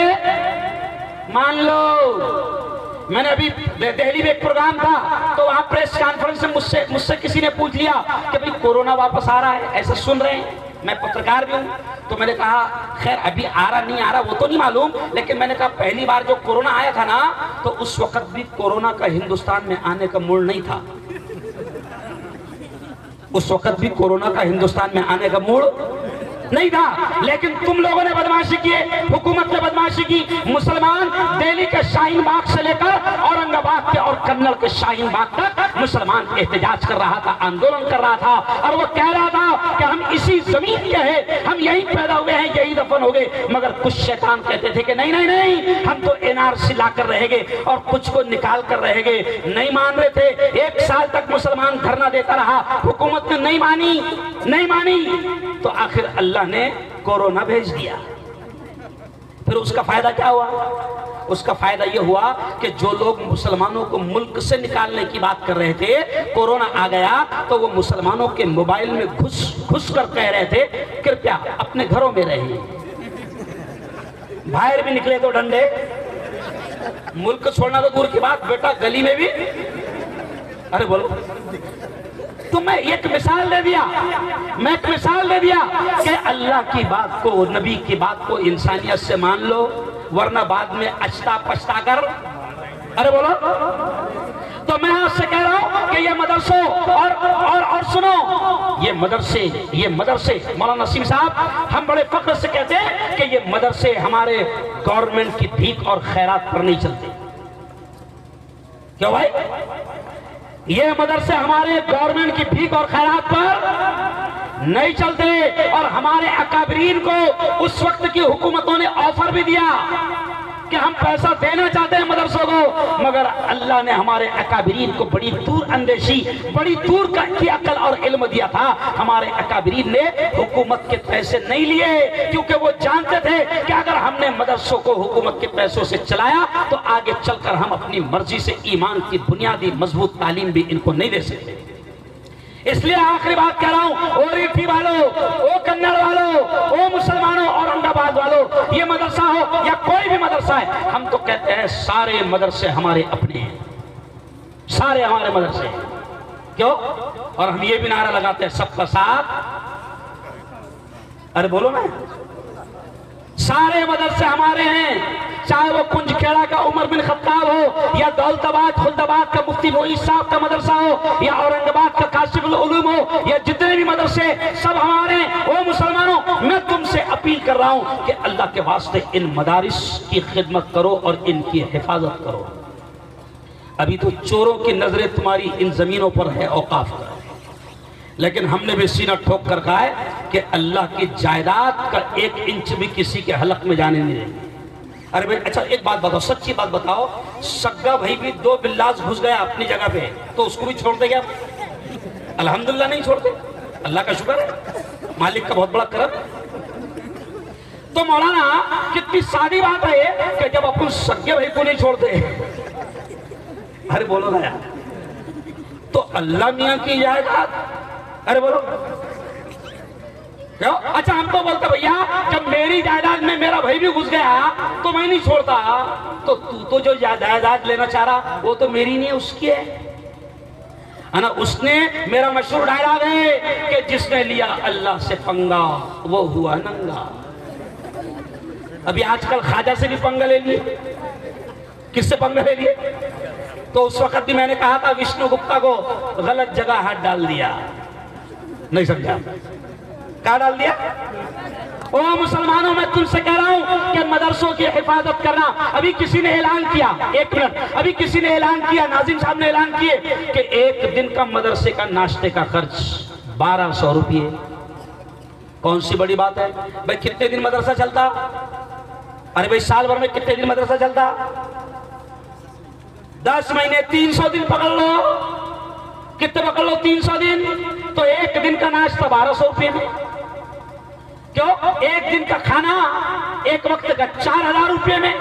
مان لو۔ میں نے ابھی دہلی میں ایک پروگرام تھا، تو وہاں پریس کانفرنس میں مجھ سے کسی نے پوچھ لیا کہ بھئی کورونا واپس آ رہا ہے، ایسا سن رہے ہیں، میں پترکار بھی ہوں، تو میں نے کہا خیر ابھی آ رہا نہیں آ رہا وہ تو نہیں معلوم، لیکن میں نے کہا پہلی بار جو کورونا آیا تھا نا، تو اس وقت بھی کورونا کا ہندوستان میں آنے کا موڈ نہیں تھا۔ اس وقت بھی کورونا کا ہندوستان میں آنے کا موڈ نہیں تھا، لیکن تم لوگوں نے بدمعاشی کی، حکومت نے بدمعاشی کی. مسلمان دہلی کے شاہین باغ سے لے کر اورنگ آباد کے اور کنڑ کے شاہین باغ تک مسلمان احتجاج کر رہا تھا، آندولن کر رہا تھا، اور وہ کہہ رہا تھا کہ ہم اسی زمین کے ہیں، ہم یہیں پیدا ہوئے ہیں، یہی دفن ہو گئے. مگر کچھ شیطان کہتے تھے کہ نہیں نہیں نہیں، ہم تو NRC لا کر رہے گے اور کچھ کو نکال کر رہے گے. نہیں مان رہے تھے. 1 سال تک مسلمان دھرنا دیتا رہا، حکومت نے نہیں مانی تو آخر اللہ نے کورونا بھیج دیا. پھر اس کا فائدہ کیا ہوا؟ اس کا فائدہ یہ ہوا کہ جو لوگ مسلمانوں کو ملک سے نکالنے کی بات کر رہے تھے، کورونا آ گیا تو وہ مسلمانوں کے موبائل میں گھس کر کہہ رہے تھے کرپیا اپنے گھروں میں رہیے، باہر بھی نکلے تو ڈنڈے، ملک چھوڑنا تو دور کی بات، بیٹا گلی میں بھی. ارے بولو. تو میں ایک مثال دے دیا کہ اللہ کی بات کو، نبی کی بات کو انسانیت سے مان لو، ورنہ بعد میں اچھتا پچھتا کر. ارے بولو. تو میں آپ سے کہہ رہا ہوں کہ یہ مدرسوں اور سنو، یہ مدرسے مولانا نسیم صاحب ہم بڑے فخر سے کہتے ہیں کہ یہ مدرسے ہمارے گورنمنٹ کی بھیک اور خیرات پر نہیں چلتے. کیوں بھائی؟ یہ مدرسے ہمارے گورنمنٹ کی بھیک اور خیرات پر نہیں چلتے، اور ہمارے اکابرین کو اس وقت کی حکومتوں نے آفر بھی دیا کہ ہم پیسہ دینا چاہتے ہیں مدرسوں کو، مگر اللہ نے ہمارے اکابرین کو بڑی دور اندیشی، بڑی دور کی عقل اور علم دیا تھا. ہمارے اکابرین نے حکومت کے پیسے نہیں لیے، کیونکہ وہ جانتے تھے کہ اگر ہم نے مدرسوں کو حکومت کے پیسوں سے چلایا تو آگے چل کر ہم اپنی مرضی سے ایمان کی بنیادی مضبوط تعلیم بھی ان کو نہیں دے سکتے. اس لیے آخری بات کہہ رہا ہوں، او ریٹھی والوں، او کنڑ والوں، او مسلمانوں، اورنگ آباد والوں، یہ مدرسہ ہو یا کوئی بھی مدرسہ ہے، ہم تو کہتے ہیں سارے مدرسے ہمارے اپنے ہیں، سارے ہمارے مدرسے ہیں. کیوں؟ اور ہم یہ بھی نعرہ لگاتے ہیں سب کا ساتھ. ارے بولو نا. سارے مدرسے ہمارے ہیں، چاہے وہ کنج کھیڑا کا عمر بن خطاب ہو، یا دولت آباد خلد آباد کا مفتی معین صاحب کا مدرسہ ہو، یا اورنگ آباد کا کاشف العلوم ہو، یا جتنے بھی مدرسے سب ہمارے ہیں. وہ مسلمانوں، میں تم سے اپیل کر رہا ہوں کہ اللہ کے واسطے ان مدارس کی خدمت کرو اور ان کی حفاظت کرو. ابھی تو چوروں کی نظریں تمہاری ان زمینوں پر ہے، اوقاف کرو، لیکن ہم نے بھی سینہ ٹھوک کر کہا ہے کہ اللہ کی جائیداد کا 1 انچ بھی کسی کے حلق میں جانے نہیں دیں گے. ارے بھائی اچھا ایک بات بتاؤ، سچی بات بتاؤ، سگا بھائی بھی 2 بلاس گھس گیا اپنی جگہ پہ تو اس کو بھی چھوڑ دے گیا؟ الحمدللہ نہیں چھوڑتے. اللہ کا شکر ہے، مالک کا بہت بڑا کرم. تو مولانا کتنی سادی بات ہے کہ جب اپن سگے بھائی کو نہیں چھوڑتے، ارے بولو نا یار، تو اللہ میاں کی جائیداد. ارے بولو کیوں؟ اچھا ہم تو بولتے بھئییا جب میری جائیداد میں میرا بھائی بھی گھس گیا تو میں نہیں چھوڑتا، تو جو جائیداد لینا چاہ رہا وہ تو میری نہیں ہے، اس کی ہے نا. اس نے میرا مشہور ڈائلاگ ہے کہ جس نے لیا اللہ سے پنگا وہ ہوا ننگا. ابھی آج کل خواجہ سے بھی پنگا لے لیے. کس سے پنگا لے لیے؟ تو اس وقت بھی میں نے کہا تھا وشنو گپتا کو غلط جگہ ہاتھ ڈال دیا. نہیں سمجھا؟ کہاں ڈال دیا؟ او مسلمانوں، میں تم سے کہہ رہا ہوں کہ مدرسوں کی حفاظت کرنا. ابھی کسی نے اعلان کیا، 1 منٹ، ابھی کسی نے اعلان کیا، ناظم صاحب نے اعلان کیے کہ 1 دن کا مدرسے کا ناشتے کا خرچ 1200 روپے. کون سی بڑی بات ہے بھائی؟ کتنے دن مدرسہ چلتا؟ ارے بھائی سال بھر میں کتنے دن مدرسہ چلتا؟ 10 مہینے 300 دن پکڑ لو. کتنے پکڑ لو؟ 300 دن. تو 1 دن کا ناشتہ 1200 روپے میں. کیوں؟ 1 دن کا کھانا 1 وقت کا 4000 روپے میں.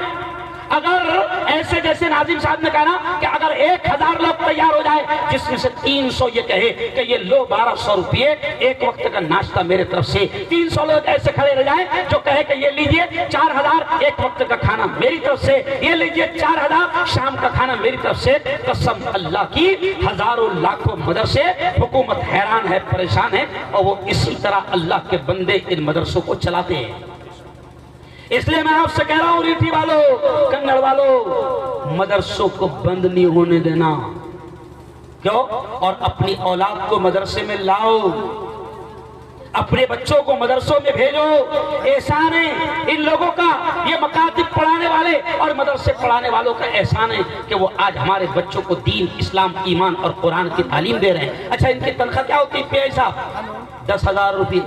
اگر ایسے جیسے ناظم صاحب نے کہا نا کہ اگر 1000 لوگ تیار ہو جائے جس میں سے 300 یہ کہے کہ یہ لو 1200 روپے 1 وقت کا ناشتہ میرے طرف سے، 300 لوگ ایسے کھڑے رہ جائیں جو کہے کہ یہ لیجئے 4000 1 وقت کا کھانا میری طرف سے، یہ لیجئے 4000 شام کا کھانا میری طرف سے، قسم اللہ کی ہزاروں لاکھوں مدرسے، حکومت حیران ہے، پریشان ہے، اور وہ اسی طرح اللہ کے بندے ان مدرسوں کو چلاتے ہیں. اس لیے میں آپ سے کہہ رہا ہوں ریٹھی والوں، کنڑ والوں، مدرسوں کو بند نہیں ہونے دینا. کیوں؟ اور اپنی اولاد کو مدرسے میں لاؤ. اپنے بچوں کو مدرسوں میں بھیجو. احسان ہے ان لوگوں کا, یہ مکاتب پڑھانے والے اور مدرسے پڑھانے والوں کا احسان ہے کہ وہ آج ہمارے بچوں کو دین, اسلام, ایمان اور قرآن کی تعلیم دے رہے ہیں. اچھا ان کی تنخواہ کیا ہوتی ہے پی آئی صاحب؟ 10,000 روپے,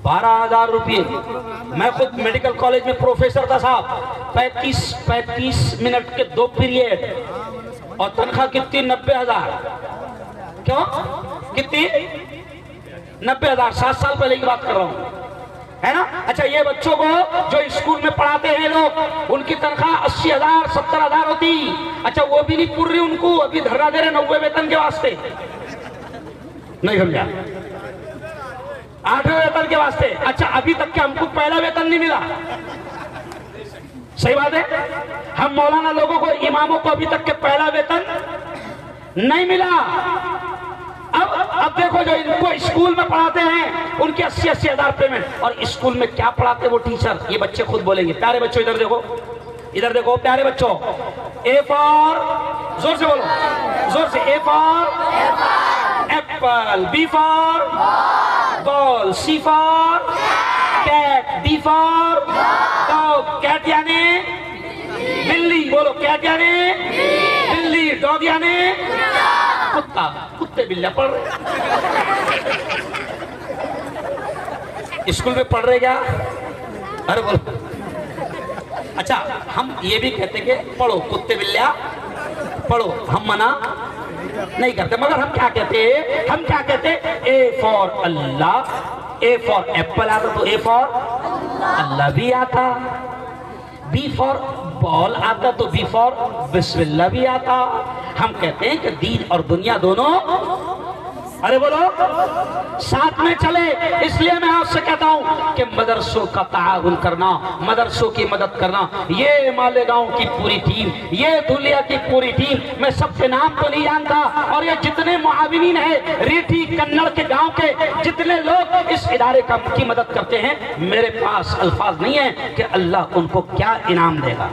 12,000 روپے. میں خود میڈیکل کالج میں پروفیسر تھا صاحب, 35 منٹ کے 2 پیریڈ, اور تنخواہ کتنی؟ 90,000. کیوں کتنی؟ 90,000. 7 سال پہلے کی بات کر رہا ہوں, ہے نا. اچھا یہ بچوں کو جو اسکول میں پڑھاتے ہیں لوگ, ان کی تنخواہ 80,000 70,000 ہوتی. اچھا وہ بھی نہیں پور رہی ان کو, ابھی دھرنا دے رہے 90 ویتن کے واسطے. نہیں سمجھا؟ 8ویں ویتن کے واسطے. اچھا ابھی تک کہ ہم کو پہلا ویتن نہیں ملا. صحیح بات ہے. ہم مولانا لوگوں کو, اماموں کو ابھی تک کہ پہلا ویتن نہیں ملا. اب دیکھو جو ان کو اسکول میں پڑھاتے ہیں ان کے 80,000 پیمنٹ, اور اسکول میں کیا پڑھاتے وہ ٹیچر, یہ بچے خود بولیں گے. پیارے بچوں ادھر دیکھو, ادھر دیکھو پیارے بچوں. اے فار, زور سے بولو, زور سے. A for apple, B for ball, C for cat, D for dog. Cat یعنی بلی, بولو کیٹ یعنی بلی, ڈاگ یعنی کتا. کتے بلیاں پڑھ رہے اسکول میں پڑھ رہے کیا؟ ارے بولو. اچھا ہم یہ بھی کہتے کہ پڑھو کتے بلیاں پڑھو, ہم منع نہیں کرتے, مگر ہم کیا کہتے ہیں؟ ہم کیا کہتے ہیں؟ اے فار اللہ, اے فار ایپل آتا تو اے فار اللہ بھی آتا, بی فار بال آتا تو بی فار بسم اللہ بھی آتا. ہم کہتے ہیں کہ دین اور دنیا دونوں, ارے بولو, ساتھ میں چلے. اس لیے میں آپ سے کہتا ہوں کہ مدرسوں کا تعاون کرنا, مدرسوں کی مدد کرنا. یہ مالیگاؤں کی پوری ٹیم, یہ دھولیا کی پوری ٹیم, میں سب کے نام تو نہیں جانتا, اور یہ جتنے معاونین ہیں ریٹھی کنڑ کے گاؤں کے, جتنے لوگ اس ادارے کی مدد کرتے ہیں, میرے پاس الفاظ نہیں ہیں کہ اللہ ان کو کیا انعام دے گا,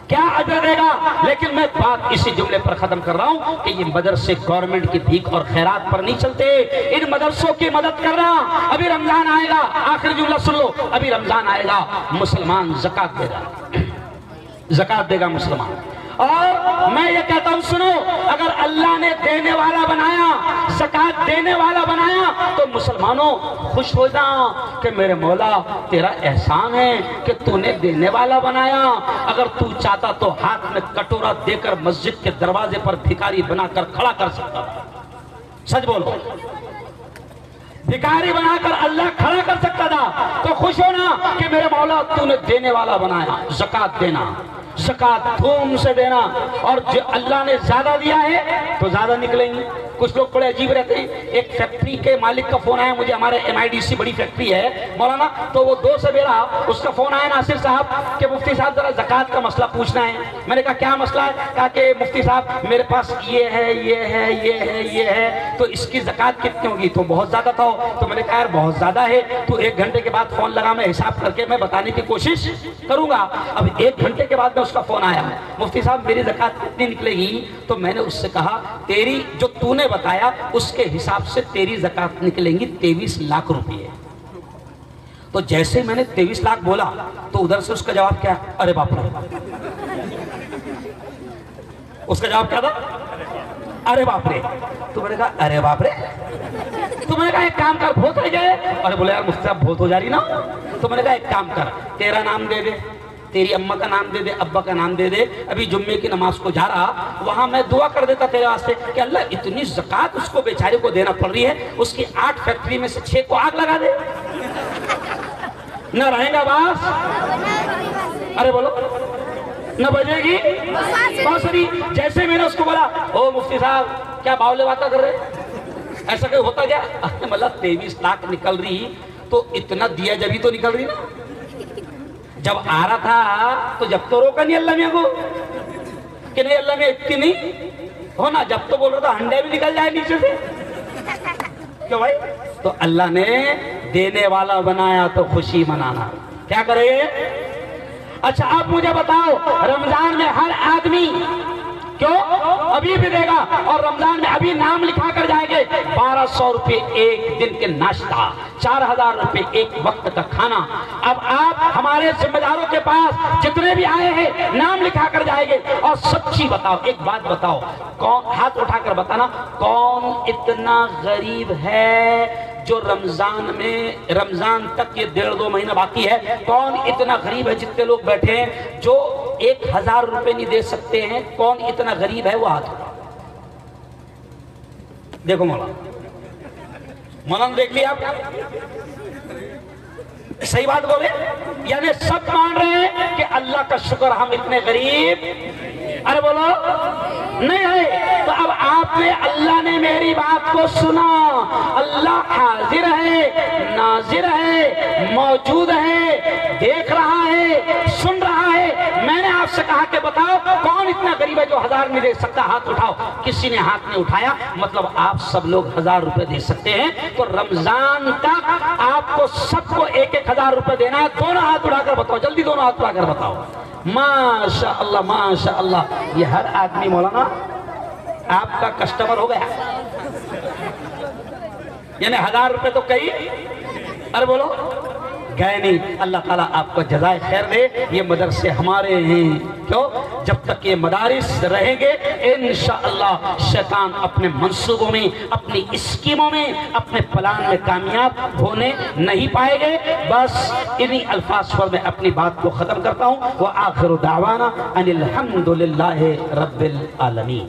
کیا اجر دے گا. لیکن میں بات اسی جملے پر ختم کر رہا ہوں کہ یہ مدرسے گورنمنٹ کی بھیک اور خیرات پر نہیں چلتے. ان مدرسوں کی مدد کرنا. ابھی رمضان آئے گا, آخر جملہ سن لو, ابھی رمضان آئے گا, مسلمان زکوٰۃ دے گا, زکوٰۃ دے گا مسلمان. اور میں یہ کہتا ہوں سنو, اگر اللہ نے دینے والا بنایا, زکوٰۃ دینے والا بنایا, تو مسلمانوں خوش ہو جاؤ کہ میرے مولا تیرا احسان ہے کہ تو نے دینے والا بنایا. اگر تو چاہتا تو ہاتھ میں کٹورا دے کر مسجد کے دروازے پر بھکاری بنا کر کھڑا کر سکتا تھا. سچ بولو, بھکاری بنا کر اللہ کھڑا کر سکتا تھا. تو خوش ہونا کہ میرے مولا تو نے دینے والا بنایا. زکوٰۃ دینا, زکوٰۃ دھوم سے دینا, اور جو اللہ نے زیادہ دیا ہے تو زیادہ نکلیں گی. کچھ لوگ بڑے عجیب رہتے ہیں. ایک فیکٹری کے مالک کا فون آیا مجھے, ہمارے MIDC بڑی فیکٹری ہے مولانا, تو وہ 2 سے میرا اس کا فون آیا ناصر صاحب کہ مفتی صاحب ذرا زکوٰۃ کا مسئلہ پوچھنا ہے. میں نے کہا کیا مسئلہ ہے؟ کہا کہ مفتی صاحب میرے پاس یہ ہے, یہ ہے, یہ ہے, یہ ہے, تو اس کی زکوٰۃ کتنی ہوگی؟ تو بہت زیادہ تھا. تو میں نے کہا یار بہت زیادہ ہے, تو 1 گھنٹے کے بعد فون لگا, میں حساب کر کے میں بتانے کی کوشش کروں گا. اب 1 گھنٹے کے بعد میں اس کا فون آیا, مفتی صاحب میری زکوٰۃ کتنی نکلے گی؟ تو میں نے اس سے کہا تیری جو تو نے بتایا اس کے حساب سے تیری زکوٰۃ نکلیں گی 23 لاکھ روپے. تو جیسے میں نے 23 لاکھ بولا تو ادھر سے اس کا جواب کیا؟ ارے باپ رے. اس کا جواب کیا تھا؟ ارے باپ رے. تو میں نے کہا ارے باپ رے. تو میں نے کہا ایک کام کر, بھوت رہ جائے. ارے بولے یار مفتی صاحب بھوت ہو جا رہی نا. تو میں نے کہا ایک کام کر, تیرا نام دے دے, تیری اماں کا نام دے دے, ابا کا نام دے دے. ابھی جمعے کی نماز کو جا رہا, وہاں میں دعا کر دیتا تیرے واسطے کہ اللہ اتنی زکوٰۃ اس کو بیچارے کو دینا پڑ رہی ہے, اس کی 8 فیکٹری میں سے 6 کو آگ لگا دے, نہ رہیں گا باس. ارے بولو, نہ بجے گی بانسری. جیسے میں نے اس کو بولا او مفتی صاحب کیا باولے باتیں کر رہے, ایسا کہ ہوتا کیا؟ مطلب 23 لاکھ نکل رہی تو اتنا دیا جبھی تو نکل رہی نا. جب آ رہا تھا تو جب تو روکا نہیں اللہ میاں کو کہ نہیں اللہ میں اتنی نہیں ہونا, جب تو بول رہا تھا ہنڈے بھی نکل جائے نیچے سے. کیوں بھائی؟ تو اللہ نے دینے والا بنایا تو خوشی منانا. کیا کرے؟ اچھا آپ مجھے بتاؤ, رمضان میں ہر آدمی کیوں؟ ابھی بھی دے گا، اور رمضان میں ابھی نام لکھا کر جائیں گے 1200 روپے ایک دن کے ناشتہ، 4000 روپے ایک وقت کا کھانا۔ اب آپ ہمارے ذمہ داروں کے پاس جتنے بھی آئے ہیں نام لکھا کر جائیں گے، اور سچی بتاؤ، ایک بات بتاؤ، کون، ہاتھ اٹھا کر بتانا، کون اتنا غریب ہے جو رمضان تک یہ 1.5-2 مہینہ باقی ہے، کون اتنا غریب ہے؟ جتنے لوگ بیٹھے ہیں جو 1000 روپے نہیں دے سکتے ہیں، کون اتنا غریب ہے؟ وہ ہاتھ اٹھا۔ دیکھو مولانا دیکھ لیا آپ، صحیح بات بولے، یعنی سب مان رہے ہیں کہ اللہ کا شکر ہم اتنے غریب، ارے بولو نہیں ہے۔ تو اب آپ نے، اللہ نے میری بات کو سنا، اللہ حاضر ہے، ناظر ہے، موجود ہے، دیکھ رہا ہے، سن رہا ہے۔ میں نے آپ سے کہا کہ بتاؤ کون اتنا غریب ہے جو 1000 نہیں دے سکتا؟ ہاتھ اٹھاؤ۔ کسی نے ہاتھ نہیں اٹھایا، مطلب آپ سب لوگ 1000 روپے دے سکتے ہیں۔ تو رمضان تک آپ کو سب کو 1000 روپے دینا ہے۔ دونوں ہاتھ اٹھا کر بتاؤ، جلدی دونوں ہاتھ اٹھا کر بتاؤ۔ ماشاءاللہ ماشاءاللہ، یہ ہر آدمی مولانا آپ کا کسٹمر ہو گیا، یعنی 1000 روپے تو کئی، ارے بولو گئے نہیں۔ اللہ تعالیٰ آپ کو جزائے خیر دے۔ یہ مدرسے ہمارے ہیں، کیوں؟ جب تک یہ مدارس رہیں گے انشاءاللہ شیطان اپنے منصوبوں میں، اپنی اسکیموں میں، اپنے پلان میں کامیاب ہونے نہیں پائے گے۔ بس انہی الفاظ پر میں اپنی بات کو ختم کرتا ہوں۔ وآخر دعوانا ان الحمدللہ رب العالمین۔